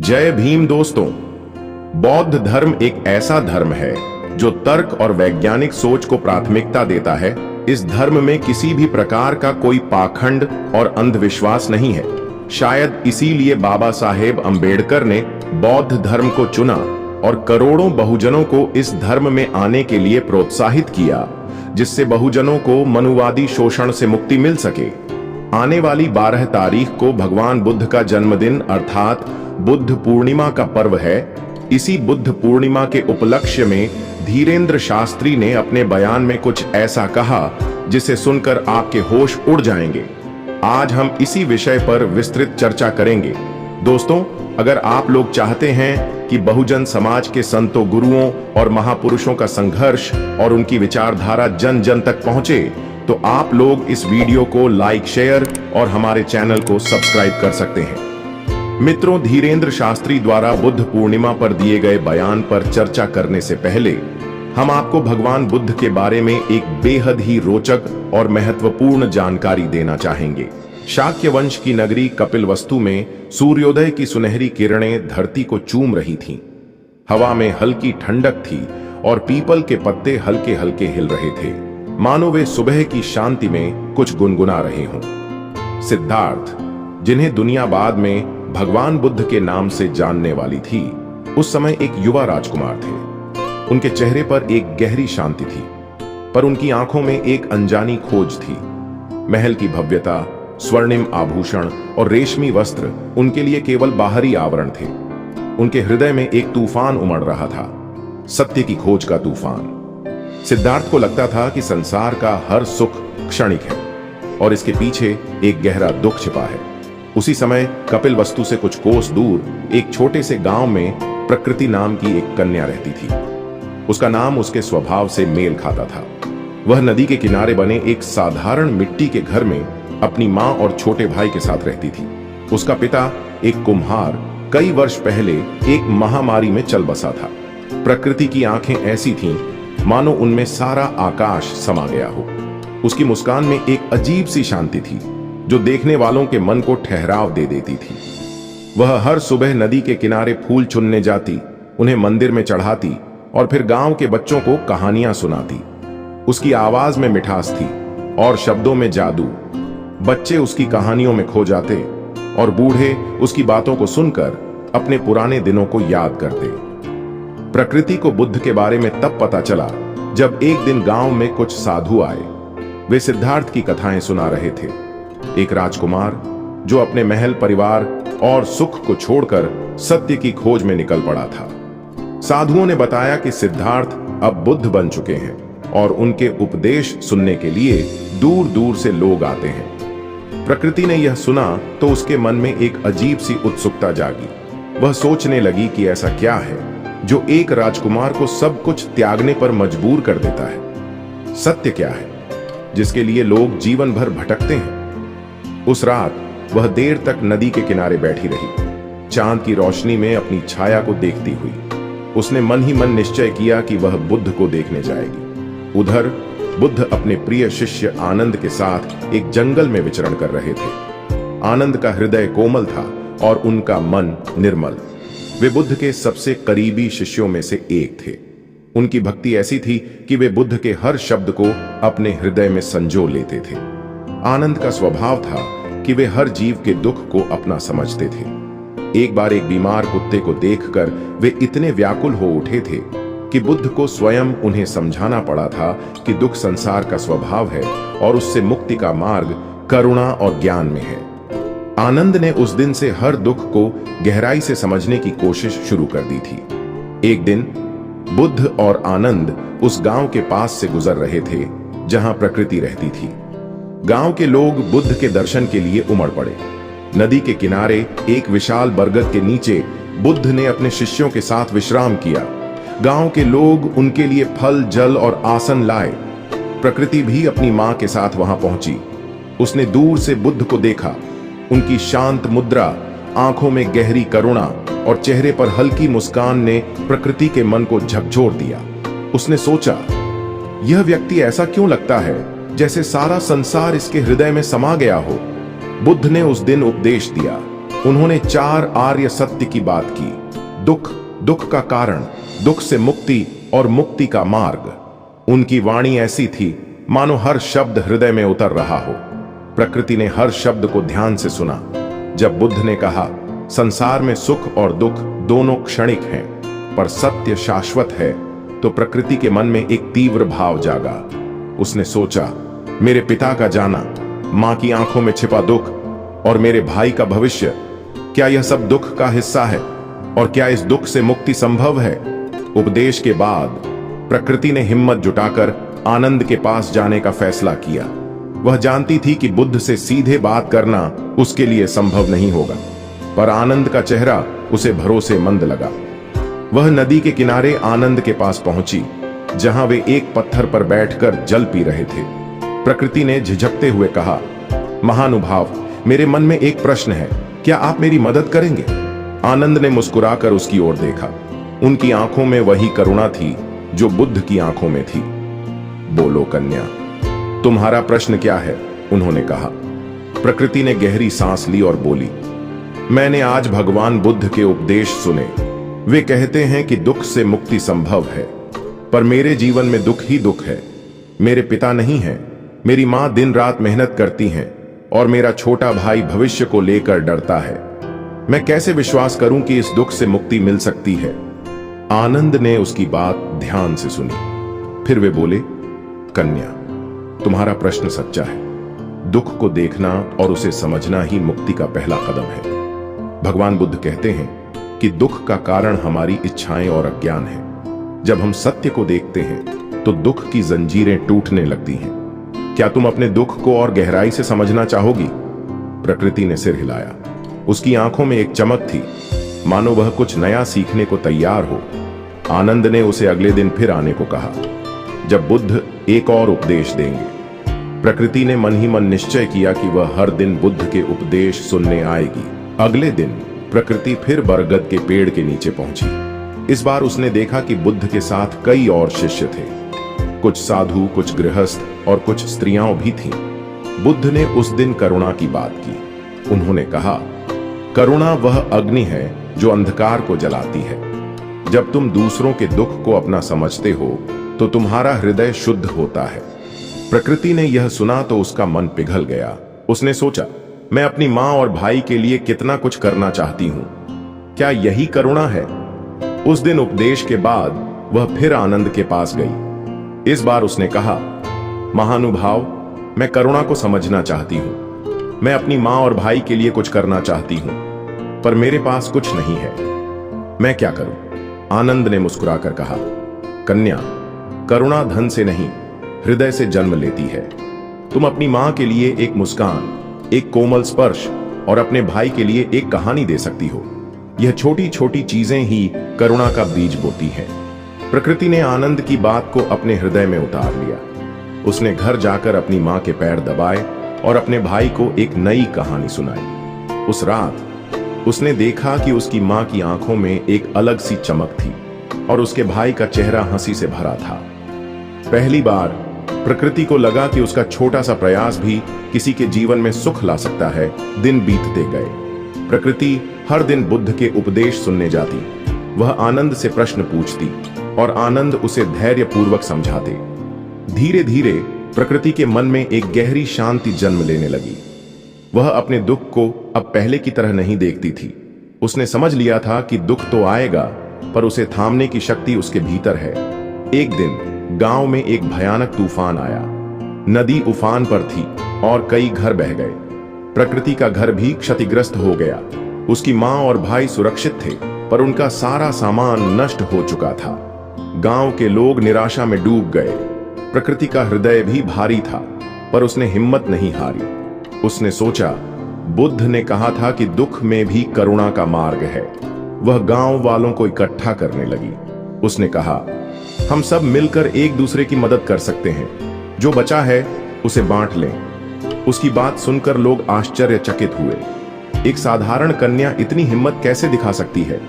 जय भीम दोस्तों। बौद्ध धर्म एक ऐसा धर्म है जो तर्क और वैज्ञानिक सोच को प्राथमिकता देता है। इस धर्म में किसी भी प्रकार का कोई पाखंड और अंधविश्वास नहीं है। शायद इसीलिए बाबा साहेब अंबेडकर ने बौद्ध धर्म को चुना और करोड़ों बहुजनों को इस धर्म में आने के लिए प्रोत्साहित किया, जिससे बहुजनों को मनुवादी शोषण से मुक्ति मिल सके। आने वाली 12 तारीख को भगवान बुद्ध का जन्मदिन अर्थात बुद्ध पूर्णिमा का पर्व है। इसी बुद्ध पूर्णिमा के उपलक्ष्य में धीरेन्द्र शास्त्री ने अपने बयान में कुछ ऐसा कहा जिसे सुनकर आपके होश उड़ जाएंगे। आज हम इसी विषय पर विस्तृत चर्चा करेंगे। दोस्तों, अगर आप लोग चाहते हैं कि बहुजन समाज के संतों, गुरुओं और महापुरुषों का संघर्ष और उनकी विचारधारा जन जन तक पहुंचे, तो आप लोग इस वीडियो को लाइक, शेयर और हमारे चैनल को सब्सक्राइब कर सकते हैं। मित्रों, धीरेन्द्र शास्त्री द्वारा बुद्ध पूर्णिमा पर दिए गए बयान पर चर्चा करने से पहले हम आपको भगवान बुद्ध के बारे में एक बेहद ही रोचक और महत्वपूर्ण जानकारी देना चाहेंगे। शाक्य वंश की नगरी कपिलवस्तु में सूर्योदय की सुनहरी किरणें धरती को चूम रही थीं। हवा में हल्की ठंडक थी और पीपल के पत्ते हल्के हल्के हिल रहे थे, मानो वे सुबह की शांति में कुछ गुनगुना रहे हों। सिद्धार्थ, जिन्हें दुनिया बाद में भगवान बुद्ध के नाम से जानने वाली थी, उस समय एक युवा राजकुमार थे। उनके चेहरे पर एक गहरी शांति थी, पर उनकी आंखों में एक अनजानी खोज थी। महल की भव्यता, स्वर्णिम आभूषण और रेशमी वस्त्र उनके लिए केवल बाहरी आवरण थे। उनके हृदय में एक तूफान उमड़ रहा था, सत्य की खोज का तूफान। सिद्धार्थ को लगता था कि संसार का हर सुख क्षणिक है और इसके पीछे एक गहरा दुख छिपा है। उसी समय कपिलवस्तु से कुछ कोस दूर एक छोटे से गांव में प्रकृति नाम की एक कन्या रहती थी। उसका नाम उसके स्वभाव से मेल खाता था। वह नदी के किनारे बने एक साधारण मिट्टी के घर में अपनी मां और छोटे भाई के साथ रहती थी। उसका पिता एक कुम्हार कई वर्ष पहले एक महामारी में चल बसा था। प्रकृति की आंखें ऐसी थीं मानो उनमें सारा आकाश समा गया हो। उसकी मुस्कान में एक अजीब सी शांति थी जो देखने वालों के मन को ठहराव दे देती थी। वह हर सुबह नदी के किनारे फूल चुनने जाती, उन्हें मंदिर में चढ़ाती और फिर गांव के बच्चों को कहानियां सुनाती। उसकी आवाज में मिठास थी और शब्दों में जादू। बच्चे उसकी कहानियों में खो जाते और बूढ़े उसकी बातों को सुनकर अपने पुराने दिनों को याद करते। प्रकृति को बुद्ध के बारे में तब पता चला जब एक दिन गांव में कुछ साधु आए। वे सिद्धार्थ की कथाएं सुना रहे थे। एक राजकुमार जो अपने महल, परिवार और सुख को छोड़कर सत्य की खोज में निकल पड़ा था। साधुओं ने बताया कि सिद्धार्थ अब बुद्ध बन चुके हैं और उनके उपदेश सुनने के लिए दूर दूर से लोग आते हैं। प्रकृति ने यह सुना तो उसके मन में एक अजीब सी उत्सुकता जागी। वह सोचने लगी कि ऐसा क्या है जो एक राजकुमार को सब कुछ त्यागने पर मजबूर कर देता है। सत्य क्या है जिसके लिए लोग जीवन भर भटकते हैं। उस रात वह देर तक नदी के किनारे बैठी रही, चांद की रोशनी में अपनी छाया को देखती हुई। उसने मन ही मन निश्चय किया कि वह बुद्ध को देखने जाएगी। उधर बुद्ध अपने प्रिय शिष्य आनंद के साथ एक जंगल में विचरण कर रहे थे। आनंद का हृदय कोमल था और उनका मन निर्मल। वे बुद्ध के सबसे करीबी शिष्यों में से एक थे। उनकी भक्ति ऐसी थी कि वे बुद्ध के हर शब्द को अपने हृदय में संजो लेते थे। आनंद का स्वभाव था कि वे हर जीव के दुख को अपना समझते थे। एक बार एक बीमार कुत्ते को देखकर वे इतने व्याकुल हो उठे थे कि बुद्ध को स्वयं उन्हें समझाना पड़ा था कि दुख संसार का स्वभाव है और उससे मुक्ति का मार्ग करुणा और ज्ञान में है। आनंद ने उस दिन से हर दुख को गहराई से समझने की कोशिश शुरू कर दी थी। एक दिन बुद्ध और आनंद उस गांव के पास से गुजर रहे थे जहां प्रकृति रहती थी। गांव के लोग बुद्ध के दर्शन के लिए उमड़ पड़े। नदी के किनारे एक विशाल बरगद के नीचे बुद्ध ने अपने शिष्यों के साथ विश्राम किया। गांव के लोग उनके लिए फल, जल और आसन लाए। प्रकृति भी अपनी मां के साथ वहां पहुंची। उसने दूर से बुद्ध को देखा। उनकी शांत मुद्रा, आंखों में गहरी करुणा और चेहरे पर हल्की मुस्कान ने प्रकृति के मन को झकझोर दिया। उसने सोचा, यह व्यक्ति ऐसा क्यों लगता है जैसे सारा संसार इसके हृदय में समा गया हो। बुद्ध ने उस दिन उपदेश दिया, उन्होंने 4 आर्य सत्य की बात की। दुख, दुख का कारण, दुख से मुक्ति और मुक्ति का मार्ग। उनकी वाणी ऐसी थी मानो हर शब्द हृदय में उतर रहा हो। प्रकृति ने हर शब्द को ध्यान से सुना। जब बुद्ध ने कहा, संसार में सुख और दुख दोनों क्षणिक हैं, पर सत्य शाश्वत है, तो प्रकृति के मन में एक तीव्र भाव जागा। उसने सोचा, मेरे पिता का जाना, मां की आंखों में छिपा दुख और मेरे भाई का भविष्य, क्या यह सब दुख का हिस्सा है? और क्या इस दुख से मुक्ति संभव है? उपदेश के बाद प्रकृति ने हिम्मत जुटाकर आनंद के पास जाने का फैसला किया। वह जानती थी कि बुद्ध से सीधे बात करना उसके लिए संभव नहीं होगा, पर आनंद का चेहरा उसे भरोसेमंद लगा। वह नदी के किनारे आनंद के पास पहुंची, जहां वे एक पत्थर पर बैठकर जल पी रहे थे। प्रकृति ने झिझकते हुए कहा, महानुभाव, मेरे मन में एक प्रश्न है, क्या आप मेरी मदद करेंगे? आनंद ने मुस्कुराकर उसकी ओर देखा। उनकी आंखों में वही करुणा थी जो बुद्ध की आंखों में थी। बोलो कन्या, तुम्हारा प्रश्न क्या है? उन्होंने कहा। प्रकृति ने गहरी सांस ली और बोली, मैंने आज भगवान बुद्ध के उपदेश सुने। वे कहते हैं कि दुख से मुक्ति संभव है, पर मेरे जीवन में दुख ही दुख है। मेरे पिता नहीं हैं, मेरी मां दिन रात मेहनत करती हैं और मेरा छोटा भाई भविष्य को लेकर डरता है। मैं कैसे विश्वास करूं कि इस दुख से मुक्ति मिल सकती है? आनंद ने उसकी बात ध्यान से सुनी। फिर वे बोले, कन्या, तुम्हारा प्रश्न सच्चा है। दुख को देखना और उसे समझना ही मुक्ति का पहला कदम है। भगवान बुद्ध कहते हैं कि दुख का कारण हमारी इच्छाएं और अज्ञान है। जब हम सत्य को देखते हैं तो दुख की जंजीरें टूटने लगती हैं। क्या तुम अपने दुख को और गहराई से समझना चाहोगी? प्रकृति ने सिर हिलाया। उसकी आंखों में एक चमक थी, मानो वह कुछ नया सीखने को तैयार हो। आनंद ने उसे अगले दिन फिर आने को कहा, जब बुद्ध एक और उपदेश देंगे। प्रकृति ने मन ही मन निश्चय किया कि वह हर दिन बुद्ध के उपदेश सुनने आएगी। अगले दिन प्रकृति फिर बरगद के पेड़ के नीचे पहुंची। इस बार उसने देखा कि बुद्ध के साथ कई और शिष्य थे। कुछ साधु, कुछ गृहस्थ और कुछ स्त्रियां भी थीं। बुद्ध ने उस दिन करुणा की बात की। उन्होंने कहा, करुणा वह अग्नि है जो अंधकार को जलाती है। जब तुम दूसरों के दुख को अपना समझते हो तो तुम्हारा हृदय शुद्ध होता है। प्रकृति ने यह सुना तो उसका मन पिघल गया। उसने सोचा, मैं अपनी मां और भाई के लिए कितना कुछ करना चाहती हूं। क्या यही करुणा है? उस दिन उपदेश के बाद वह फिर आनंद के पास गई। इस बार उसने कहा, महानुभाव, मैं करुणा को समझना चाहती हूं। मैं अपनी मां और भाई के लिए कुछ करना चाहती हूं, पर मेरे पास कुछ नहीं है। मैं क्या करूं? आनंद ने मुस्कुराकर कहा, कन्या, करुणा धन से नहीं, हृदय से जन्म लेती है। तुम अपनी मां के लिए एक मुस्कान, एक कोमल स्पर्श और अपने भाई के लिए एक कहानी दे सकती हो। यह छोटी छोटी चीजें ही करुणा का बीज बोती हैं। प्रकृति ने आनंद की बात को अपने हृदय में उतार लिया। उसने घर जाकर अपनी मां के पैर दबाए और अपने भाई को एक नई कहानी सुनाई। उस रात उसने देखा कि उसकी मां की आंखों में एक अलग सी चमक थी और उसके भाई का चेहरा हंसी से भरा था। पहली बार प्रकृति को लगा कि उसका छोटा सा प्रयास भी किसी के जीवन में सुख ला सकता है। दिन बीतते गए। प्रकृति हर दिन बुद्ध के उपदेश सुनने जाती। वह आनंद से प्रश्न पूछती और आनंद उसे धैर्यपूर्वक समझाते। धीरे धीरे प्रकृति के मन में एक गहरी शांति जन्म लेने लगी। वह अपने दुख को अब पहले की तरह नहीं देखती थी। उसने समझ लिया था कि दुख तो आएगा, पर उसे थामने की शक्ति उसके भीतर है। एक दिन गांव में एक भयानक तूफान आया। नदी उफान पर थी और कई घर बह गए। प्रकृति का घर भी क्षतिग्रस्त हो गया। उसकी मां और भाई सुरक्षित थे, पर उनका सारा सामान नष्ट हो चुका था। गांव के लोग निराशा में डूब गए। प्रकृति का हृदय भी भारी था, पर उसने हिम्मत नहीं हारी। उसने सोचा, बुद्ध ने कहा था कि दुख में भी करुणा का मार्ग है। वह गांव वालों को इकट्ठा करने लगी। उसने कहा, हम सब मिलकर एक दूसरे की मदद कर सकते हैं। जो बचा है उसे बांट लें। उसकी बात सुनकर लोग आश्चर्यचकित हुए। एक साधारण कन्या इतनी हिम्मत कैसे दिखा सकती है?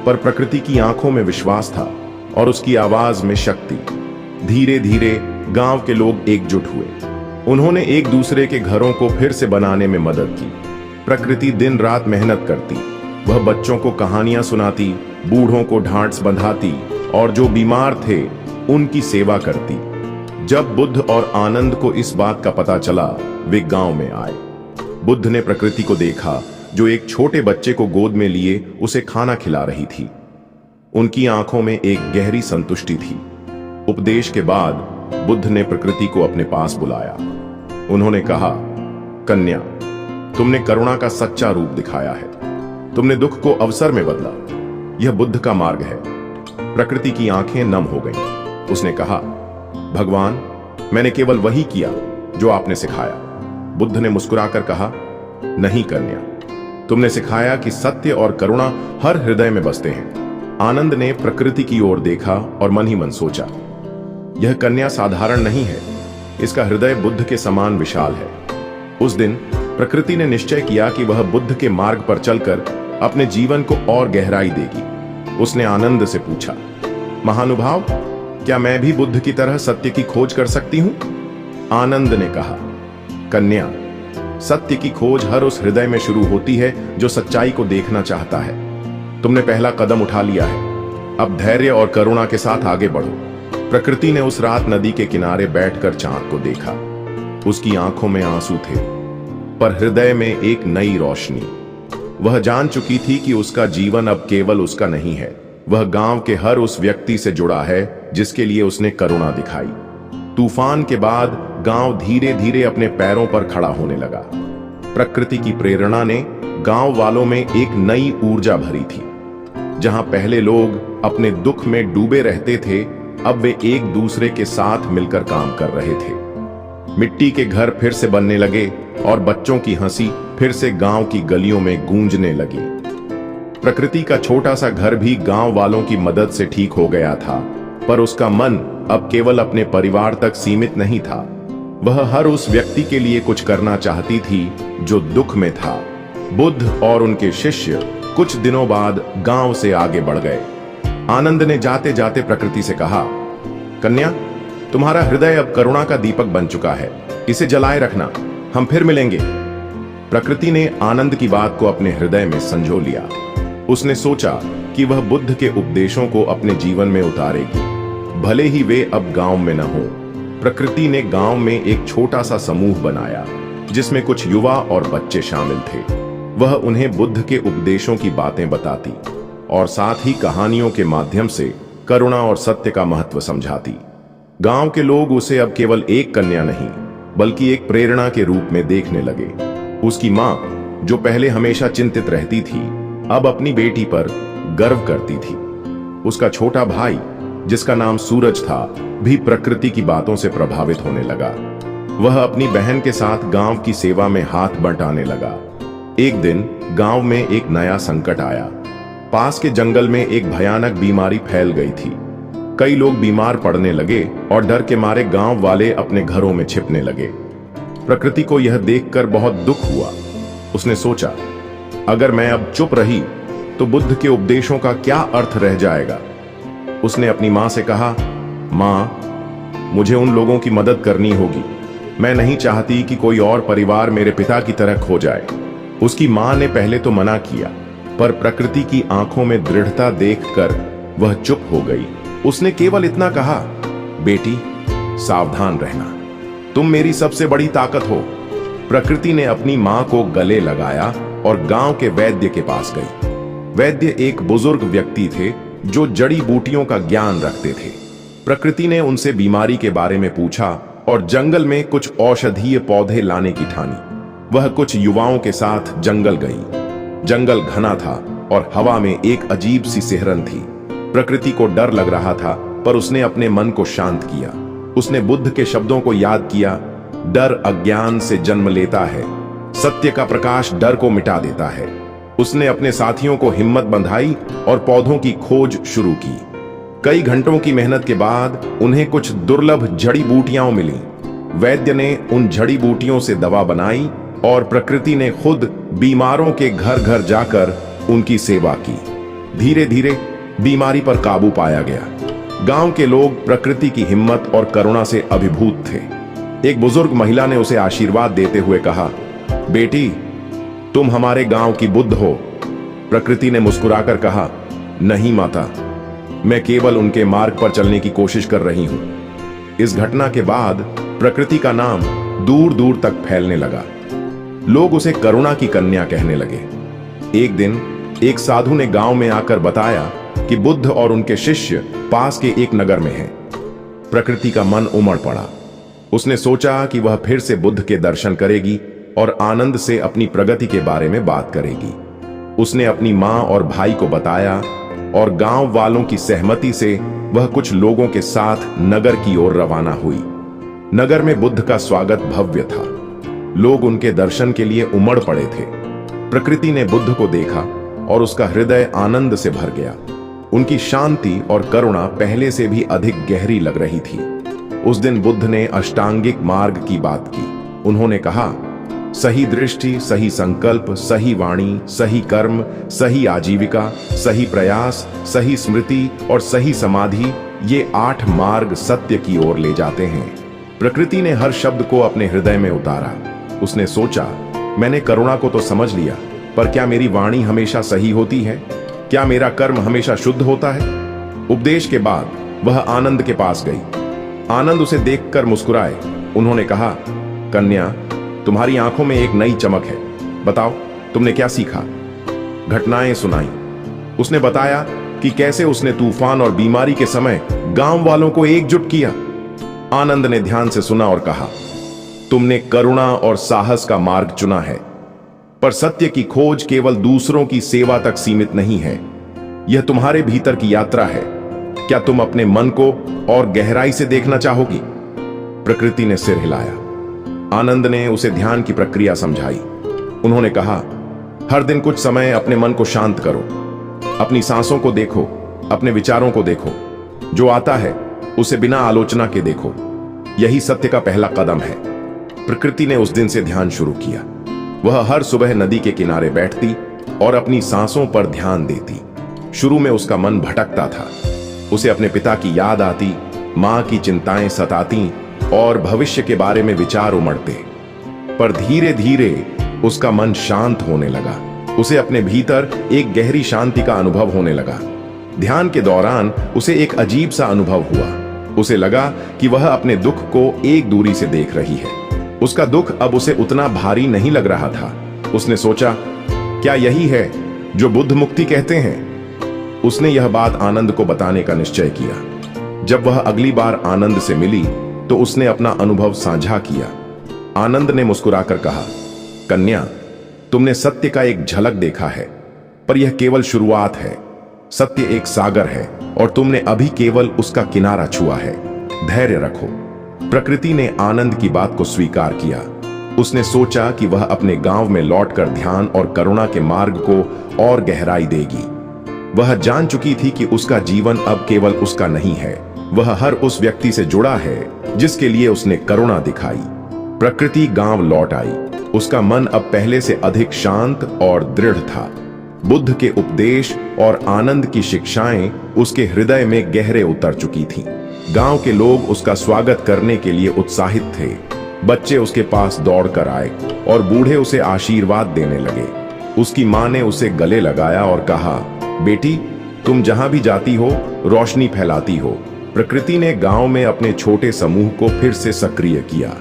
पर प्रकृति की आंखों में विश्वास था और उसकी आवाज में शक्ति। धीरे धीरे गांव के लोग एकजुट हुए। उन्होंने एक दूसरे के घरों को फिर से बनाने में मदद की। प्रकृति दिन रात मेहनत करती। वह बच्चों को कहानियां सुनाती, बूढ़ों को ढांढस बंधाती और जो बीमार थे उनकी सेवा करती। जब बुद्ध और आनंद को इस बात का पता चला, वे गांव में आए। बुद्ध ने प्रकृति को देखा जो एक छोटे बच्चे को गोद में लिए उसे खाना खिला रही थी। उनकी आंखों में एक गहरी संतुष्टि थी। उपदेश के बाद बुद्ध ने प्रकृति को अपने पास बुलाया। उन्होंने कहा, कन्या, तुमने करुणा का सच्चा रूप दिखाया है। तुमने दुख को अवसर में बदला। यह बुद्ध का मार्ग है। प्रकृति की आंखें नम हो गईं। उसने कहा, भगवान, मैंने केवल वही किया जो आपने सिखाया। बुद्ध ने मुस्कुराकर कहा, नहीं कन्या, तुमने सिखाया कि सत्य और करुणा हर हृदय में बसते हैं। आनंद ने प्रकृति की ओर देखा और मन ही मन सोचा, यह कन्या साधारण नहीं है। इसका हृदय बुद्ध के समान विशाल है। उस दिन प्रकृति ने निश्चय किया कि वह बुद्ध के मार्ग पर चलकर अपने जीवन को और गहराई देगी। उसने आनंद से पूछा, महानुभाव, क्या मैं भी बुद्ध की तरह सत्य की खोज कर सकती हूं? आनंद ने कहा, कन्या, सत्य की खोज हर उस हृदय में शुरू होती है जो सच्चाई को देखना चाहता है। तुमने पहला कदम उठा लिया है। अब धैर्य और करुणा के साथ आगे बढ़ो। प्रकृति ने उस रात नदी के किनारे बैठकर चांद को देखा। उसकी आंखों में आंसू थे, पर हृदय में एक नई रोशनी। वह जान चुकी थी कि उसका जीवन अब केवल उसका नहीं है। वह गांव के हर उस व्यक्ति से जुड़ा है जिसके लिए उसने करुणा दिखाई। तूफान के बाद गांव धीरे धीरे अपने पैरों पर खड़ा होने लगा। प्रकृति की प्रेरणा ने गांव वालों में एक नई ऊर्जा भरी थी। जहां पहले लोग अपने दुख में डूबे रहते थे, अब वे एक दूसरे के साथ मिलकर काम कर रहे थे। मिट्टी के घर फिर से बनने लगे और बच्चों की हंसी फिर से गांव की गलियों में गूंजने लगी। प्रकृति का छोटा सा घर भी गांव वालों की मदद से ठीक हो गया था, पर उसका मन अब केवल अपने परिवार तक सीमित नहीं था। वह हर उस व्यक्ति के लिए कुछ करना चाहती थी जो दुख में था। बुद्ध और उनके शिष्य कुछ दिनों बाद गांव से आगे बढ़ गए। आनंद ने जाते जाते प्रकृति से कहा, कन्या, तुम्हारा हृदय अब करुणा का दीपक बन चुका है। इसे जलाए रखना, हम फिर मिलेंगे। प्रकृति ने आनंद की बात को अपने हृदय में संजो लिया। उसने सोचा कि वह बुद्ध के उपदेशों को अपने जीवन में उतारेगी, भले ही वे अब गांव में न हो। प्रकृति ने गांव में एक छोटा सा समूह बनाया जिसमें कुछ युवा और बच्चे शामिल थे। वह उन्हें बुद्ध के उपदेशों की बातें बताती और साथ ही कहानियों के माध्यम से करुणा और सत्य का महत्व समझाती। गांव के लोग उसे अब केवल एक कन्या नहीं, बल्कि एक प्रेरणा के रूप में देखने लगे। उसकी मां, जो पहले हमेशा चिंतित रहती थी, अब अपनी बेटी पर गर्व करती थी। उसका छोटा भाई, जिसका नाम सूरज था, भी प्रकृति की बातों से प्रभावित होने लगा। वह अपनी बहन के साथ गांव की सेवा में हाथ बंटाने लगा। एक दिन गांव में एक नया संकट आया। पास के जंगल में एक भयानक बीमारी फैल गई थी। कई लोग बीमार पड़ने लगे और डर के मारे गांव वाले अपने घरों में छिपने लगे। प्रकृति को यह देखकर बहुत दुख हुआ। उसने सोचा, अगर मैं अब चुप रही तो बुद्ध के उपदेशों का क्या अर्थ रह जाएगा। उसने अपनी मां से कहा, मां, मुझे उन लोगों की मदद करनी होगी। मैं नहीं चाहती कि कोई और परिवार मेरे पिता की तरह खो जाए। उसकी मां ने पहले तो मना किया, पर प्रकृति की आंखों में दृढ़ता देखकर वह चुप हो गई। उसने केवल इतना कहा, बेटी, सावधान रहना, तुम मेरी सबसे बड़ी ताकत हो। प्रकृति ने अपनी मां को गले लगाया और गांव के वैद्य के पास गई। वैद्य एक बुजुर्ग व्यक्ति थे जो जड़ी बूटियों का ज्ञान रखते थे। प्रकृति ने उनसे बीमारी के बारे में पूछा और जंगल में कुछ औषधीय पौधे लाने की ठानी। वह कुछ युवाओं के साथ जंगल गई। जंगल घना था और हवा में एक अजीब सी सिहरन थी। प्रकृति को डर लग रहा था, पर उसने अपने मन को शांत किया। उसने बुद्ध के शब्दों को याद किया, डर अज्ञान से जन्म लेता है, सत्य का प्रकाश डर को मिटा देता है। उसने अपने साथियों को हिम्मत बंधाई और पौधों की खोज शुरू की। कई घंटों की मेहनत के बाद उन्हें कुछ दुर्लभ जड़ी बूटियां मिली। वैद्य ने उन जड़ी बूटियों से दवा बनाई और प्रकृति ने खुद बीमारों के घर घर जाकर उनकी सेवा की। धीरे धीरे बीमारी पर काबू पाया गया। गांव के लोग प्रकृति की हिम्मत और करुणा से अभिभूत थे। एक बुजुर्ग महिला ने उसे आशीर्वाद देते हुए कहा, बेटी, तुम हमारे गांव की बुद्ध हो। प्रकृति ने मुस्कुराकर कहा, नहीं माता, मैं केवल उनके मार्ग पर चलने की कोशिश कर रही हूं। इस घटना के बाद प्रकृति का नाम दूर दूर तक फैलने लगा। लोग उसे करुणा की कन्या कहने लगे। एक दिन एक साधु ने गांव में आकर बताया कि बुद्ध और उनके शिष्य पास के एक नगर में हैं। प्रकृति का मन उमड़ पड़ा। उसने सोचा कि वह फिर से बुद्ध के दर्शन करेगी और आनंद से अपनी प्रगति के बारे में बात करेगी। उसने अपनी मां और भाई को बताया और गांव वालों की सहमति से वह कुछ लोगों के साथ नगर की ओर रवाना हुई। नगर में बुद्ध का स्वागत भव्य था। लोग उनके दर्शन के लिए उमड़ पड़े थे। प्रकृति ने बुद्ध को देखा और उसका हृदय आनंद से भर गया। उनकी शांति और करुणा पहले से भी अधिक गहरी लग रही थी। उस दिन बुद्ध ने अष्टांगिक मार्ग की बात की। उन्होंने कहा, सही दृष्टि, सही संकल्प, सही वाणी, सही कर्म, सही आजीविका, सही प्रयास, सही स्मृति और सही समाधि, ये 8 मार्ग सत्य की ओर ले जाते हैं। प्रकृति ने हर शब्द को अपने हृदय में उतारा। उसने सोचा, मैंने करुणा को तो समझ लिया, पर क्या मेरी वाणी हमेशा सही होती है? क्या मेरा कर्म हमेशा शुद्ध होता है? उपदेश के बाद वह आनंद के पास गई। आनंद उसे देखकर मुस्कुराए। उन्होंने कहा, कन्या, तुम्हारी आंखों में एक नई चमक है। बताओ, तुमने क्या सीखा? घटनाएं सुनाई। उसने बताया कि कैसे उसने तूफान और बीमारी के समय गांव वालों को एकजुट किया। आनंद ने ध्यान से सुना और कहा, तुमने करुणा और साहस का मार्ग चुना है, पर सत्य की खोज केवल दूसरों की सेवा तक सीमित नहीं है। यह तुम्हारे भीतर की यात्रा है। क्या तुम अपने मन को और गहराई से देखना चाहोगी? प्रकृति ने सिर हिलाया। आनंद ने उसे ध्यान की प्रक्रिया समझाई। उन्होंने कहा, हर दिन कुछ समय अपने मन को शांत करो। अपनी सांसों को देखो, अपने विचारों को देखो। जो आता है उसे बिना आलोचना के देखो। यही सत्य का पहला कदम है। प्रकृति ने उस दिन से ध्यान शुरू किया। वह हर सुबह नदी के किनारे बैठती और अपनी सांसों पर ध्यान देती। शुरू में उसका मन भटकता था। उसे अपने पिता की याद आती, मां की चिंताएं सताती और भविष्य के बारे में विचार उमड़ते। पर धीरे धीरे उसका मन शांत होने लगा। उसे अपने भीतर एक गहरी शांति का अनुभव होने लगा। ध्यान के दौरान उसे एक अजीब सा अनुभव हुआ। उसे लगा कि वह अपने दुख को एक दूरी से देख रही है। उसका दुख अब उसे उतना भारी नहीं लग रहा था। उसने सोचा, क्या यही है जो बुद्ध मुक्ति कहते हैं? उसने यह बात आनंद को बताने का निश्चय किया। जब वह अगली बार आनंद से मिली तो उसने अपना अनुभव साझा किया। आनंद ने मुस्कुराकर कहा, कन्या, तुमने सत्य का एक झलक देखा है, पर यह केवल शुरुआत है। सत्य एक सागर है और तुमने अभी केवल उसका किनारा छुआ है। धैर्य रखो। प्रकृति ने आनंद की बात को स्वीकार किया। उसने सोचा कि वह अपने गांव में लौटकर ध्यान और करुणा के मार्ग को और गहराई देगी। वह जान चुकी थी कि उसका जीवन अब केवल उसका नहीं है। वह हर उस व्यक्ति से जुड़ा है जिसके लिए उसने करुणा दिखाई। प्रकृति गांव लौट आई। उसका मन अब पहले से अधिक शांत और दृढ़ था। बुद्ध के उपदेश और आनंद की शिक्षाएं उसके हृदय में गहरे उतर चुकी थीं। गांव के लोग उसका स्वागत करने के लिए उत्साहित थे। बच्चे उसके पास दौड़कर आए और बूढ़े उसे आशीर्वाद देने लगे। उसकी मां ने उसे गले लगाया और कहा, बेटी, तुम जहां भी जाती हो रोशनी फैलाती हो। प्रकृति ने गांव में अपने छोटे समूह को फिर से सक्रिय किया।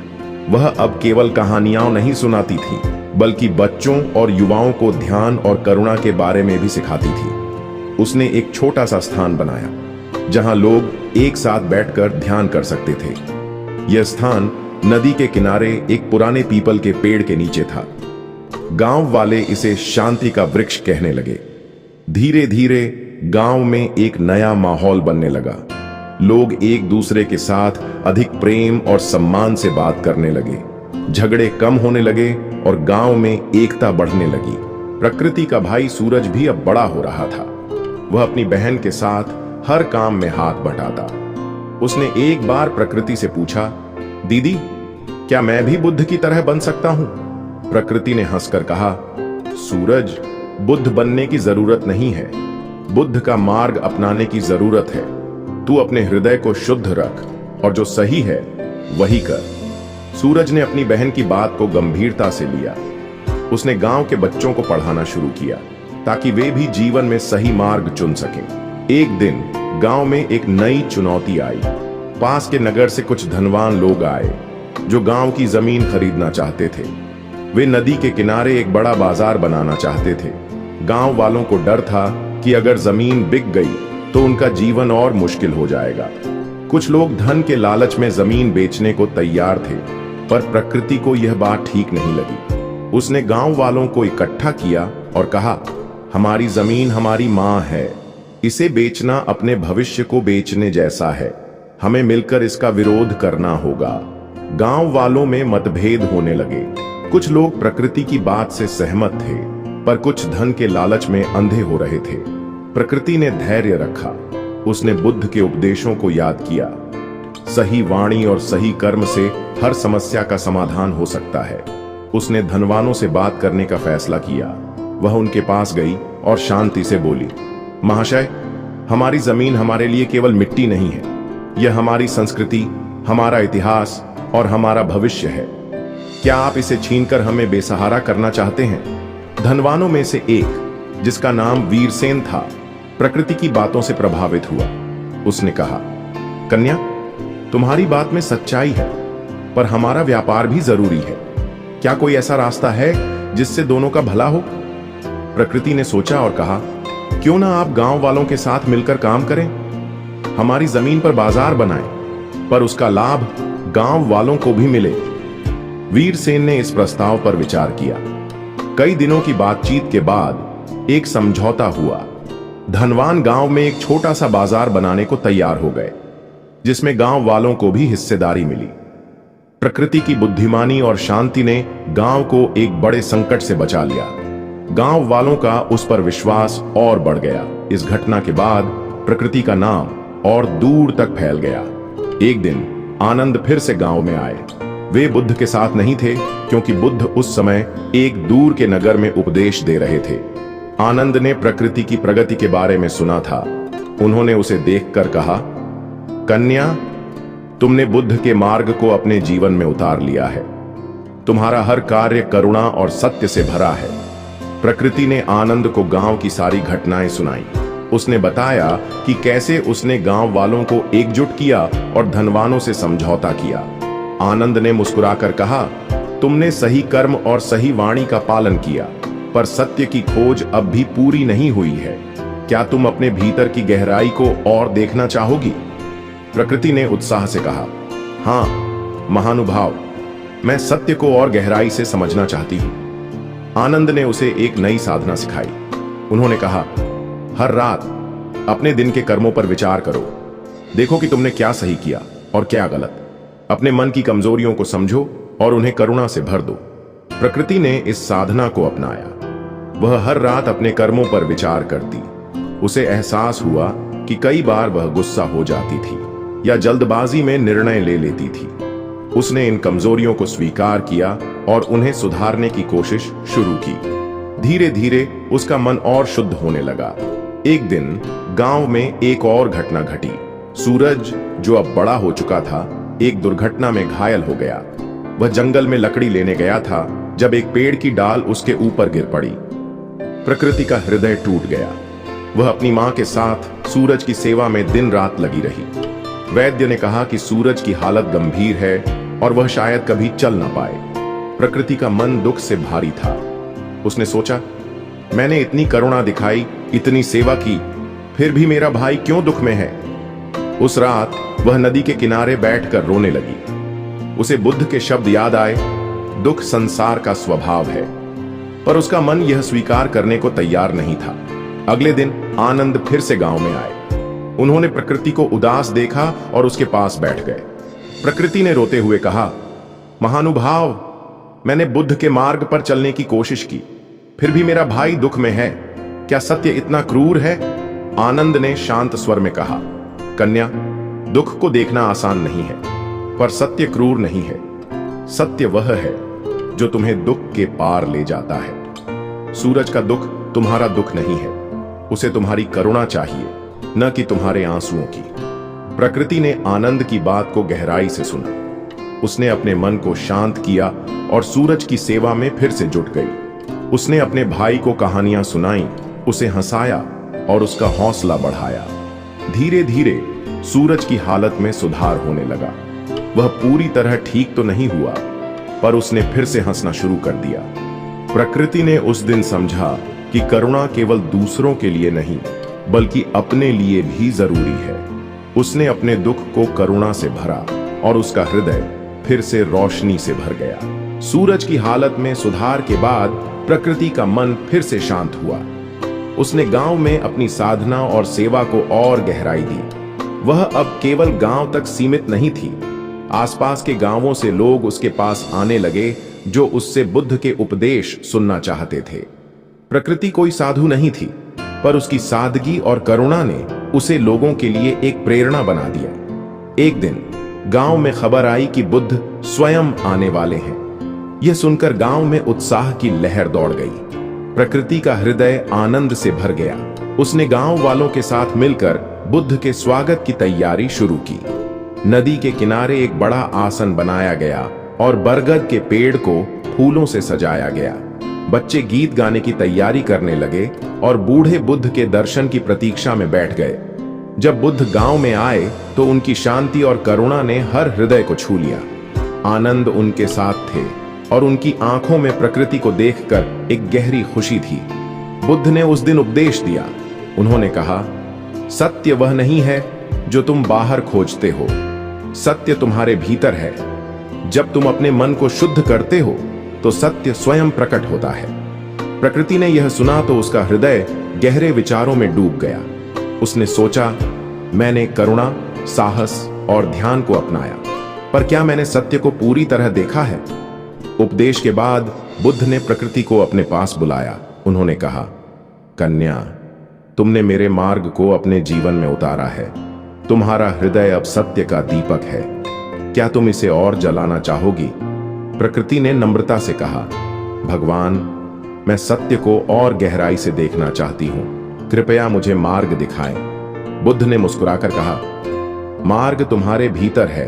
वह अब केवल कहानियां नहीं सुनाती थी, बल्कि बच्चों और युवाओं को ध्यान और करुणा के बारे में भी सिखाती थी। उसने एक छोटा सा स्थान बनाया जहां लोग एक साथ बैठकर ध्यान कर सकते थे। यह स्थान नदी के किनारे एक पुराने पीपल के पेड़ के नीचे था। गांव वाले इसे शांति का वृक्ष कहने लगे। धीरे धीरे गांव में एक नया माहौल बनने लगा। लोग एक दूसरे के साथ अधिक प्रेम और सम्मान से बात करने लगे। झगड़े कम होने लगे और गांव में एकता बढ़ने लगी। प्रकृति का भाई सूरज भी अब बड़ा हो रहा था। वह अपनी बहन के साथ हर काम में हाथ बटाता। उसने एक बार प्रकृति से पूछा, दीदी, क्या मैं भी बुद्ध की तरह बन सकता हूं? प्रकृति ने हंसकर कहा, सूरज, बुद्ध बनने की जरूरत नहीं है। बुद्ध का मार्ग अपनाने की जरूरत है। तू अपने हृदय को शुद्ध रख और जो सही है वही कर। सूरज ने अपनी बहन की बात को गंभीरता से लिया। उसने गांव के बच्चों को पढ़ाना शुरू किया ताकि वे भी जीवन में सही मार्ग चुन सकें। एक दिन गांव में एक नई चुनौती आई। पास के नगर से कुछ धनवान लोग आए जो गांव की जमीन खरीदना चाहते थे। वे नदी के किनारे एक बड़ा बाजार बनाना चाहते थे। गांव वालों को डर था कि अगर जमीन बिक गई तो उनका जीवन और मुश्किल हो जाएगा। कुछ लोग धन के लालच में जमीन बेचने को तैयार थे, पर प्रकृति को यह बात ठीक नहीं लगी। उसने गांव वालों को इकट्ठा किया और कहा, हमारी जमीन हमारी मां है, इसे बेचना अपने भविष्य को बेचने जैसा है। हमें मिलकर इसका विरोध करना होगा। गांव वालों में मतभेद होने लगे। कुछ लोग प्रकृति की बात से सहमत थे, पर कुछ धन के लालच में अंधे हो रहे थे। प्रकृति ने धैर्य रखा। उसने बुद्ध के उपदेशों को याद किया। सही वाणी और सही कर्म से हर समस्या का समाधान हो सकता है। उसने धनवानों से बात करने का फैसला किया। वह उनके पास गई और शांति से बोली, महाशय, हमारी जमीन हमारे लिए केवल मिट्टी नहीं है, यह हमारी संस्कृति, हमारा इतिहास और हमारा भविष्य है। क्या आप इसे छीनकर हमें बेसहारा करना चाहते हैं? धनवानों में से एक, जिसका नाम वीरसेन था, प्रकृति की बातों से प्रभावित हुआ। उसने कहा, कन्या, तुम्हारी बात में सच्चाई है, पर हमारा व्यापार भी जरूरी है। क्या कोई ऐसा रास्ता है जिससे दोनों का भला हो? प्रकृति ने सोचा और कहा, क्यों ना आप गांव वालों के साथ मिलकर काम करें? हमारी जमीन पर बाजार बनाएं, पर उसका लाभ गांव वालों को भी मिले। वीरसेन ने इस प्रस्ताव पर विचार किया। कई दिनों की बातचीत के बाद एक समझौता हुआ। धनवान गांव में एक छोटा सा बाजार बनाने को तैयार हो गए, जिसमें गांव वालों को भी हिस्सेदारी मिली। प्रकृति की बुद्धिमानी और शांति ने गांव को एक बड़े संकट से बचा लिया। गांव वालों का उस पर विश्वास और बढ़ गया। इस घटना के बाद प्रकृति का नाम और दूर तक फैल गया। एक दिन आनंद फिर से गांव में आए। वे बुद्ध के साथ नहीं थे, क्योंकि बुद्ध उस समय एक दूर के नगर में उपदेश दे रहे थे। आनंद ने प्रकृति की प्रगति के बारे में सुना था। उन्होंने उसे देखकर कहा, कन्या, तुमने बुद्ध के मार्ग को अपने जीवन में उतार लिया है। तुम्हारा हर कार्य करुणा और सत्य से भरा है। प्रकृति ने आनंद को गांव की सारी घटनाएं सुनाई। उसने बताया कि कैसे उसने गांव वालों को एकजुट किया और धनवानों से समझौता किया। आनंद ने मुस्कुराकर कहा, तुमने सही कर्म और सही वाणी का पालन किया, पर सत्य की खोज अब भी पूरी नहीं हुई है। क्या तुम अपने भीतर की गहराई को और देखना चाहोगी? प्रकृति ने उत्साह से कहा, हां महानुभाव, मैं सत्य को और गहराई से समझना चाहती हूं। आनंद ने उसे एक नई साधना सिखाई। उन्होंने कहा, हर रात अपने दिन के कर्मों पर विचार करो। देखो कि तुमने क्या सही किया और क्या गलत। अपने मन की कमजोरियों को समझो और उन्हें करुणा से भर दो। प्रकृति ने इस साधना को अपनाया। वह हर रात अपने कर्मों पर विचार करती। उसे एहसास हुआ कि कई बार वह गुस्सा हो जाती थी या जल्दबाजी में निर्णय ले लेती थी। उसने इन कमजोरियों को स्वीकार किया और उन्हें सुधारने की कोशिश शुरू की। धीरे धीरे उसका मन और शुद्ध होने लगा। एक दिन गांव में एक और घटना घटी। सूरज, जो अब बड़ा हो चुका था, एक दुर्घटना में घायल हो गया। वह जंगल में लकड़ी लेने गया था जब एक पेड़ की डाल उसके ऊपर गिर पड़ी। प्रकृति का हृदय टूट गया। वह अपनी मां के साथ सूरज की सेवा में दिन रात लगी रही। वैद्य ने कहा कि सूरज की हालत गंभीर है और वह शायद कभी चल ना पाए। प्रकृति का मन दुख से भारी था। उसने सोचा, मैंने इतनी करुणा दिखाई, इतनी सेवा की, फिर भी मेरा भाई क्यों दुख में है? उस रात वह नदी के किनारे बैठकर रोने लगी। उसे बुद्ध के शब्द याद आए, दुख संसार का स्वभाव है। पर उसका मन यह स्वीकार करने को तैयार नहीं था। अगले दिन आनंद फिर से गांव में आए। उन्होंने प्रकृति को उदास देखा और उसके पास बैठ गए। प्रकृति ने रोते हुए कहा, महानुभाव, मैंने बुद्ध के मार्ग पर चलने की कोशिश की, फिर भी मेरा भाई दुख में है। क्या सत्य इतना क्रूर है? आनंद ने शांत स्वर में कहा, कन्या, दुख को देखना आसान नहीं है, पर सत्य क्रूर नहीं है। सत्य वह है जो तुम्हें दुख के पार ले जाता है। सूरज का दुख तुम्हारा दुख नहीं है, उसे तुम्हारी करुणा चाहिए, न कि तुम्हारे आंसुओं की। प्रकृति ने आनंद की बात को गहराई से सुना। उसने अपने मन को शांत किया और सूरज की सेवा में फिर से जुट गई। उसने अपने भाई को कहानियां सुनाई, उसे हंसाया और उसका हौसला बढ़ाया। धीरे धीरे सूरज की हालत में सुधार होने लगा। वह पूरी तरह ठीक तो नहीं हुआ, पर उसने फिर से हंसना शुरू कर दिया। प्रकृति ने उस दिन समझा कि करुणा केवल दूसरों के लिए नहीं, बल्कि अपने लिए भी जरूरी है। उसने अपने दुख को करुणा से भरा और उसका हृदय फिर से रोशनी से भर गया। सूरज की हालत में सुधार के बाद प्रकृति का मन फिर से शांत हुआ। उसने गांव में अपनी साधना और सेवा को और गहराई दी। वह अब केवल गांव तक सीमित नहीं थी। आसपास के गांवों से लोग उसके पास आने लगे, जो उससे बुद्ध के उपदेश सुनना चाहते थे। प्रकृति कोई साधु नहीं थी, पर उसकी सादगी और करुणा ने उसे लोगों के लिए एक प्रेरणा बना दिया। एक दिन गांव में खबर आई कि बुद्ध स्वयं आने वाले हैं। यह सुनकर गांव में उत्साह की लहर दौड़ गई। प्रकृति का हृदय आनंद से भर गया। उसने गांव वालों के साथ मिलकर बुद्ध के स्वागत की तैयारी शुरू की। नदी के किनारे एक बड़ा आसन बनाया गया और बरगद के पेड़ को फूलों से सजाया गया। बच्चे गीत गाने की तैयारी करने लगे और बूढ़े बुद्ध के दर्शन की प्रतीक्षा में बैठ गए। जब बुद्ध गांव में आए तो उनकी शांति और करुणा ने हर हृदय को छू लिया। आनंद उनके साथ थे और उनकी आंखों में प्रकृति को देखकर एक गहरी खुशी थी। बुद्ध ने उस दिन उपदेश दिया। उन्होंने कहा, सत्य वह नहीं है जो तुम बाहर खोजते हो, सत्य तुम्हारे भीतर है। जब तुम अपने मन को शुद्ध करते हो तो सत्य स्वयं प्रकट होता है। प्रकृति ने यह सुना तो उसका हृदय गहरे विचारों में डूब गया। उसने सोचा, मैंने करुणा, साहस और ध्यान को अपनाया, पर क्या मैंने सत्य को पूरी तरह देखा है? उपदेश के बाद बुद्ध ने प्रकृति को अपने पास बुलाया। उन्होंने कहा, कन्या, तुमने मेरे मार्ग को अपने जीवन में उतारा है। तुम्हारा हृदय अब सत्य का दीपक है। क्या तुम इसे और जलाना चाहोगी? प्रकृति ने नम्रता से कहा, भगवान, मैं सत्य को और गहराई से देखना चाहती हूं। कृपया मुझे मार्ग दिखाएं। बुद्ध ने मुस्कुराकर कहा, मार्ग तुम्हारे भीतर है।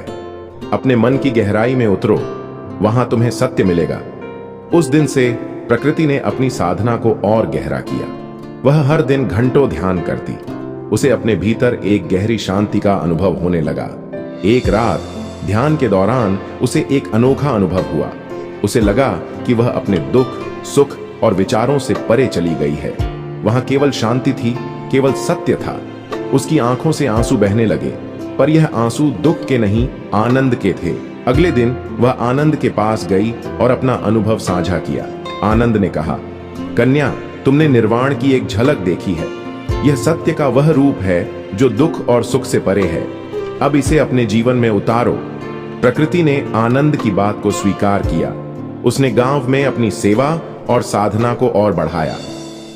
अपने मन की गहराई में उतरो, वहां तुम्हें सत्य मिलेगा। उस दिन से प्रकृति ने अपनी साधना को और गहरा किया। वह हर दिन घंटों ध्यान करती। उसे अपने भीतर एक गहरी शांति का अनुभव होने लगा। एक रात ध्यान के दौरान उसे एक अनोखा अनुभव हुआ। उसे लगा कि वह अपने दुख, सुख और विचारों से परे चली गई है। वहां केवल शांति थी, केवल सत्य था। उसकी आंखों से आंसू बहने लगे, पर यह आंसू दुख के नहीं, आनंद के थे। अगले दिन वह आनंद के पास गई और अपना अनुभव साझा किया। आनंद ने कहा, कन्या, तुमने निर्वाण की एक झलक देखी है। यह सत्य का वह रूप है जो दुख और सुख से परे है। अब इसे अपने जीवन में उतारो। प्रकृति ने आनंद की बात को स्वीकार किया। उसने गांव में अपनी सेवा और साधना को और बढ़ाया।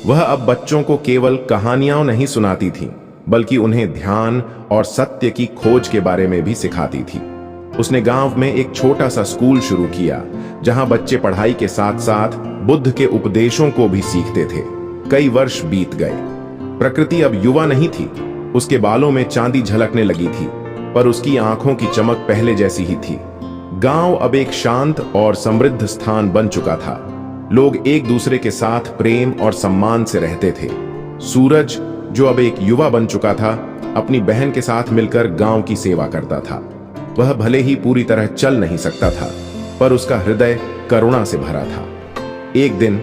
वह अब बच्चों को केवल कहानियां नहीं सुनाती थी, बल्कि उन्हें ध्यान और सत्य की खोज के बारे में भी सिखाती थी। उसने गांव में एक छोटा सा स्कूल शुरू किया, जहां बच्चे पढ़ाई के साथ साथ बुद्ध के उपदेशों को भी सीखते थे। कई वर्ष बीत गए। प्रकृति अब युवा नहीं थी। उसके बालों में चांदी झलकने लगी थी, पर उसकी आंखों की चमक पहले जैसी ही थी। गांव अब एक शांत और समृद्ध स्थान बन चुका था। लोग एक दूसरे के साथ प्रेम और सम्मान से रहते थे। सूरज, जो अब एक युवा बन चुका था, अपनी बहन के साथ मिलकर गांव की सेवा करता था। वह भले ही पूरी तरह चल नहीं सकता था, पर उसका हृदय करुणा से भरा था। एक दिन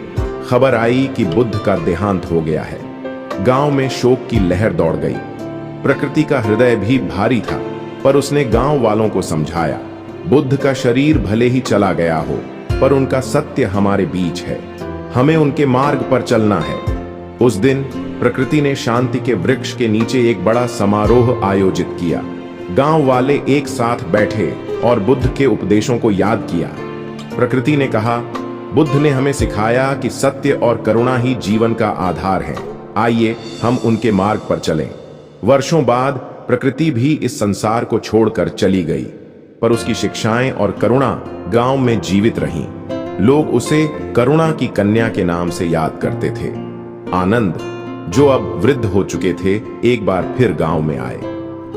खबर आई कि बुद्ध का देहांत हो गया है। गांव में शोक की लहर दौड़ गई। प्रकृति का हृदय भी भारी था, पर उसने गांव वालों को समझाया, बुद्ध का शरीर भले ही चला गया हो, पर उनका सत्य हमारे बीच है। हमें उनके मार्ग पर चलना है। उस दिन प्रकृति ने शांति के वृक्ष के नीचे एक बड़ा समारोह आयोजित किया। गांव वाले एक साथ बैठे और बुद्ध के उपदेशों को याद किया। प्रकृति ने कहा, बुद्ध ने हमें सिखाया कि सत्य और करुणा ही जीवन का आधार है। आइए हम उनके मार्ग पर चलें। वर्षों बाद प्रकृति भी इस संसार को छोड़कर चली गई, पर उसकी शिक्षाएं और करुणा गांव में जीवित रहीं। लोग उसे करुणा की कन्या के नाम से याद करते थे। आनंद, जो अब वृद्ध हो चुके थे, एक बार फिर गांव में आए।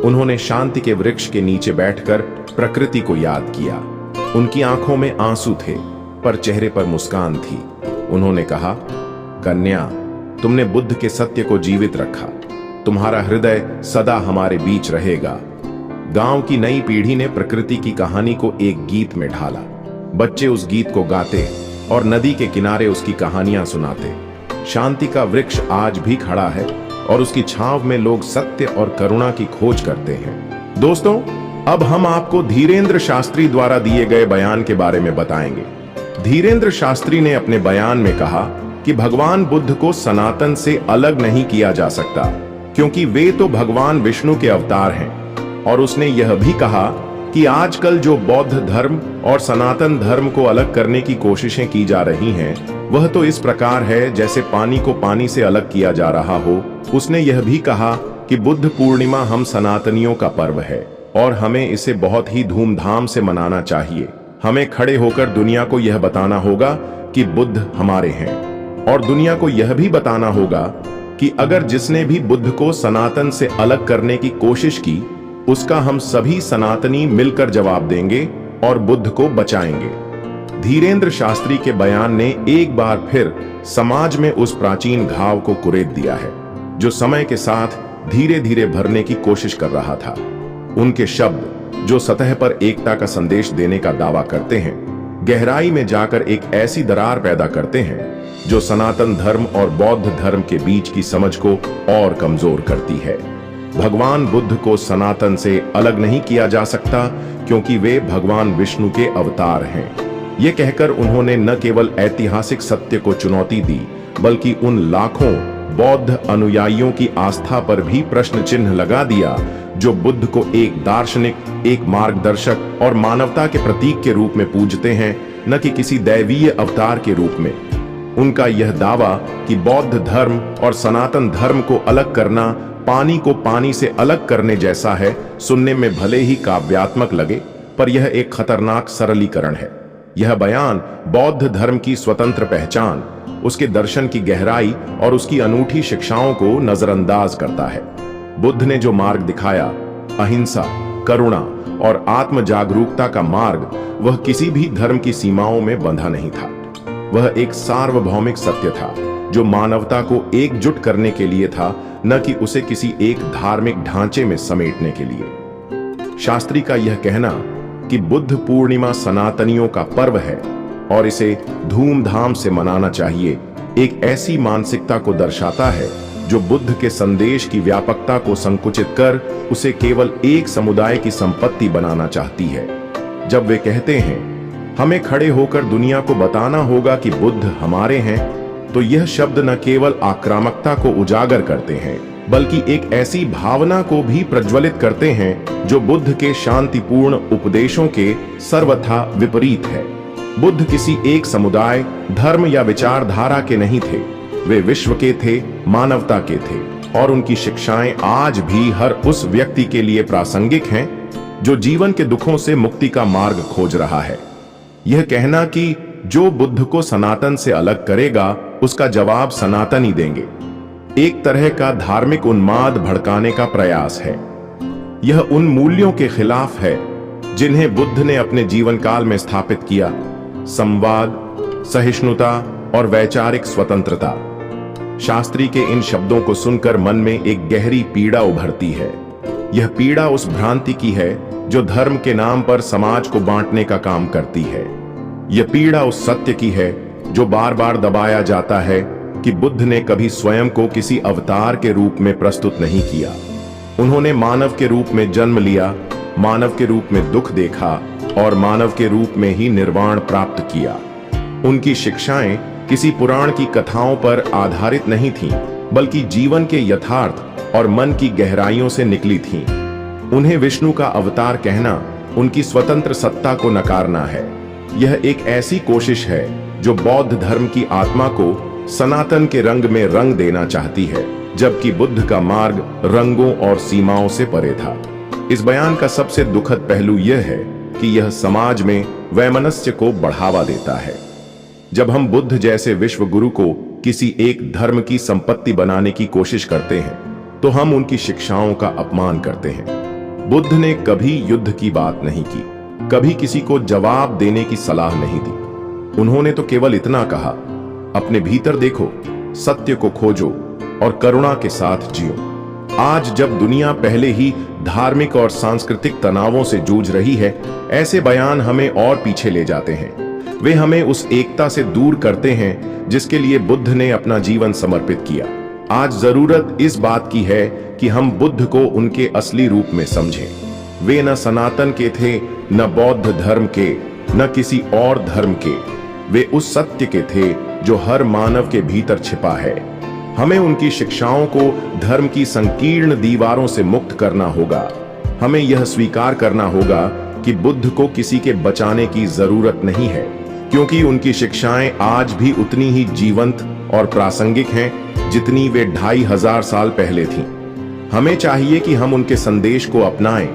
उन्होंने शांति के वृक्ष के नीचे बैठकर प्रकृति को याद किया। उनकी आंखों में आंसू थे, पर चेहरे पर मुस्कान थी। उन्होंने कहा, कन्या, तुमने बुद्ध के सत्य को जीवित रखा। तुम्हारा हृदय सदा हमारे बीच रहेगा। गांव की नई पीढ़ी ने प्रकृति की कहानी को एक गीत में ढाला। बच्चे उस गीत को गाते और नदी के किनारे उसकी कहानियां सुनाते। शांति का वृक्ष आज भी खड़ा है और उसकी छांव में लोग सत्य और करुणा की खोज करते हैं। दोस्तों, अब हम आपको धीरेन्द्र शास्त्री द्वारा दिए गए बयान के बारे में बताएंगे। धीरेन्द्र शास्त्री ने अपने बयान में कहा कि भगवान बुद्ध को सनातन से अलग नहीं किया जा सकता, क्योंकि वे तो भगवान विष्णु के अवतार हैं। और उसने यह भी कहा कि आजकल जो बौद्ध धर्म और सनातन धर्म को अलग करने की कोशिशें की जा रही हैं, वह तो इस प्रकार है जैसे पानी को पानी से अलग किया जा रहा हो। उसने यह भी कहा कि बुद्ध पूर्णिमा हम सनातनियों का पर्व है और हमें इसे बहुत ही धूमधाम से मनाना चाहिए। हमें खड़े होकर दुनिया को यह बताना होगा कि बुद्ध हमारे हैं, और दुनिया को यह भी बताना होगा कि अगर जिसने भी बुद्ध को सनातन से अलग करने की कोशिश की, उसका हम सभी सनातनी मिलकर जवाब देंगे और बुद्ध को बचाएंगे। धीरेन्द्र शास्त्री के बयान ने एक बार फिर समाज में उस प्राचीन घाव को कुरेद दिया है, जो समय के साथ धीरे धीरे भरने की कोशिश कर रहा था। उनके शब्द, जो सतह पर एकता का संदेश देने का दावा करते हैं, गहराई में जाकर एक ऐसी दरार पैदा करते हैं जो सनातन धर्म और बौद्ध धर्म के बीच की समझ को और कमजोर करती है। भगवान बुद्ध को सनातन से अलग नहीं किया जा सकता, क्योंकि वे भगवान विष्णु के अवतार हैं। ये कहकर उन्होंने न केवल ऐतिहासिक सत्य को चुनौती दी, बल्कि उन लाखों बौद्ध अनुयायियों की आस्था पर भी प्रश्न चिन्ह लगा दिया, जो बुद्ध को एक दार्शनिक, एक मार्गदर्शक और मानवता के प्रतीक के रूप में पूजते हैं, न कि किसी दैवीय अवतार के रूप में। उनका यह दावा कि बौद्ध धर्म और सनातन धर्म को अलग करना पानी को पानी से अलग करने जैसा है, सुनने में भले ही काव्यात्मक लगे, पर यह एक खतरनाक सरलीकरण है। यह बयान बौद्ध धर्म की स्वतंत्र पहचान, उसके दर्शन की गहराई और उसकी अनूठी शिक्षाओं को नजरअंदाज करता है। बुद्ध ने जो मार्ग दिखाया, अहिंसा, करुणा और आत्म जागरूकता का मार्ग, वह किसी भी धर्म की सीमाओं में बंधा नहीं था। वह एक सार्वभौमिक सत्य था, जो मानवता को एकजुट करने के लिए था, न कि उसे किसी एक धार्मिक ढांचे में समेटने के लिए। शास्त्री का यह कहना कि बुद्ध पूर्णिमा सनातनियों का पर्व है और इसे धूमधाम से मनाना चाहिए, एक ऐसी मानसिकता को दर्शाता है जो बुद्ध के संदेश की व्यापकता को संकुचित कर उसे केवल एक समुदाय की संपत्ति बनाना चाहती है। जब वे कहते हैं, हमें खड़े होकर दुनिया को बताना होगा कि बुद्ध हमारे हैं, तो यह शब्द न केवल आक्रामकता को उजागर करते हैं, बल्कि एक ऐसी भावना को भी प्रज्वलित करते हैं जो बुद्ध के शांतिपूर्ण उपदेशों के सर्वथा विपरीत है। बुद्ध किसी एक समुदाय, धर्म या विचारधारा के नहीं थे। वे विश्व के थे, मानवता के थे, और उनकी शिक्षाएं आज भी हर उस व्यक्ति के लिए प्रासंगिक हैं जो जीवन के दुखों से मुक्ति का मार्ग खोज रहा है। यह कहना कि जो बुद्ध को सनातन से अलग करेगा, उसका जवाब सनातन ही देंगे, एक तरह का धार्मिक उन्माद भड़काने का प्रयास है। यह उन मूल्यों के खिलाफ है जिन्हें बुद्ध ने अपने जीवन काल में स्थापित किया: संवाद, सहिष्णुता और वैचारिक स्वतंत्रता। शास्त्री के इन शब्दों को सुनकर मन में एक गहरी पीड़ा उभरती है। यह पीड़ा उस भ्रांति की है जो धर्म के नाम पर समाज को बांटने का काम करती है। यह पीड़ा उस सत्य की है जो बार बार दबाया जाता है कि बुद्ध ने कभी स्वयं को किसी अवतार के रूप में प्रस्तुत नहीं किया। उन्होंने मानव के रूप में जन्म लिया, मानव के रूप में दुख देखा और मानव के रूप में ही निर्वाण प्राप्त किया। उनकी शिक्षाएं किसी पुराण की कथाओं पर आधारित नहीं थीं, बल्कि जीवन के यथार्थ और मन की गहराइयों से निकली थीं। उन्हें विष्णु का अवतार कहना उनकी स्वतंत्र सत्ता को नकारना है। यह एक ऐसी कोशिश है जो बौद्ध धर्म की आत्मा को सनातन के रंग में रंग देना चाहती है, जबकि बुद्ध का मार्ग रंगों और सीमाओं से परे था। इस बयान का सबसे दुखद पहलू यह है कि यह समाज में वैमनस्य को बढ़ावा देता है। जब हम बुद्ध जैसे विश्व गुरु को किसी एक धर्म की संपत्ति बनाने की कोशिश करते हैं, तो हम उनकी शिक्षाओं का अपमान करते हैं। बुद्ध ने कभी युद्ध की बात नहीं की, कभी किसी को जवाब देने की सलाह नहीं दी। उन्होंने तो केवल इतना कहा, अपने भीतर देखो, सत्य को खोजो और करुणा के साथ जियो। आज जब दुनिया पहले ही धार्मिक और सांस्कृतिक तनावों से जूझ रही है, ऐसे बयान हमें और पीछे ले जाते हैं। वे हमें उस एकता से दूर करते हैं जिसके लिए बुद्ध ने अपना जीवन समर्पित किया। आज जरूरत इस बात की है कि हम बुद्ध को उनके असली रूप में समझें। वे न सनातन के थे, न बौद्ध धर्म के, न किसी और धर्म के। वे उस सत्य के थे जो हर मानव के भीतर छिपा है। हमें उनकी शिक्षाओं को धर्म की संकीर्ण दीवारों से मुक्त करना होगा। हमें यह स्वीकार करना होगा कि बुद्ध को किसी के बचाने की जरूरत नहीं है, क्योंकि उनकी शिक्षाएं आज भी उतनी ही जीवंत और प्रासंगिक हैं जितनी वे 2500 साल पहले थीं। हमें चाहिए कि हम उनके संदेश को अपनाएं,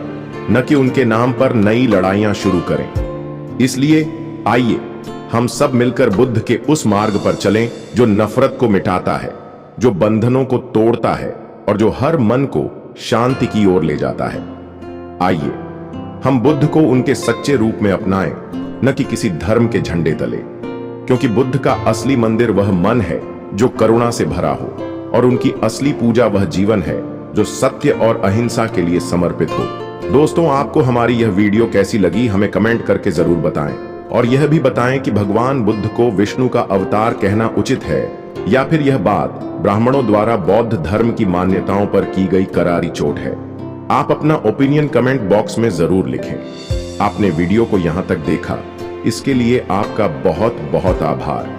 न कि उनके नाम पर नई लड़ाइयां शुरू करें। इसलिए आइए हम सब मिलकर बुद्ध के उस मार्ग पर चलें जो नफरत को मिटाता है, जो बंधनों को तोड़ता है और जो हर मन को शांति की ओर ले जाता है। आइए हम बुद्ध को उनके सच्चे रूप में अपनाएं, न कि किसी धर्म के झंडे तले, क्योंकि बुद्ध का असली मंदिर वह मन है जो करुणा से भरा हो, और उनकी असली पूजा वह जीवन है जो सत्य और अहिंसा के लिए समर्पित हो। दोस्तों, आपको हमारी यह वीडियो कैसी लगी हमें कमेंट करके जरूर बताएं, और यह भी बताएं कि भगवान बुद्ध को विष्णु का अवतार कहना उचित है या फिर यह बात ब्राह्मणों द्वारा बौद्ध धर्म की मान्यताओं पर की गई करारी चोट है। आप अपना ओपिनियन कमेंट बॉक्स में जरूर लिखें। आपने वीडियो को यहां तक देखा, इसके लिए आपका बहुत बहुत आभार।